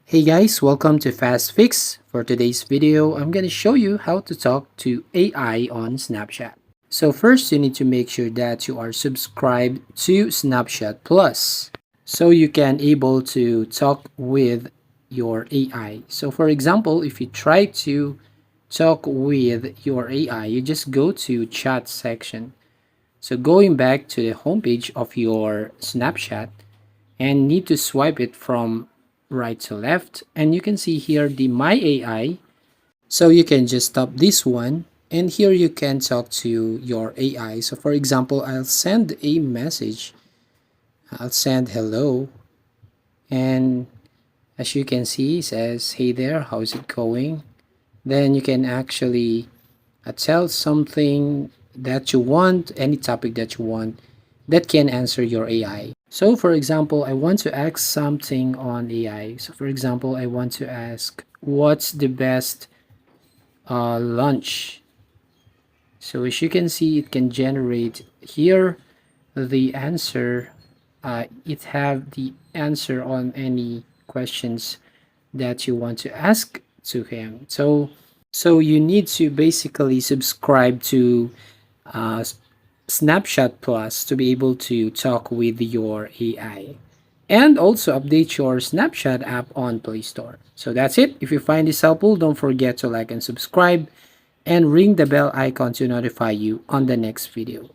Hey guys, welcome to Fast Fix. For today's video, I'm going to show you how to talk to AI on Snapchat. So first, you need to make sure that you are subscribed to Snapchat Plus so you can able to talk with your AI. So for example, if you try to talk with your AI, you just go to chat section. So going back to the homepage of your Snapchat, and need to swipe it from right to left, and you can see here the my AI. So you can just tap this one, and here you can talk to your AI. So for example, I'll send a message. I'll send hello, and as you can see, it says hey there, how's it going. Then you can actually tell something that you want, any topic that you want, that can answer your AI. So for example, I want to ask something on AI. So for example, I want to ask, what's the best lunch? So as you can see, it can generate here the answer. It have the answer on any questions that you want to ask to him. So you need to basically subscribe to uh, Snapchat Plus to be able to talk with your AI. And also update your Snapchat app on Play Store. So that's it. If you find this helpful, don't forget to like and subscribe and ring the bell icon to notify you on the next video.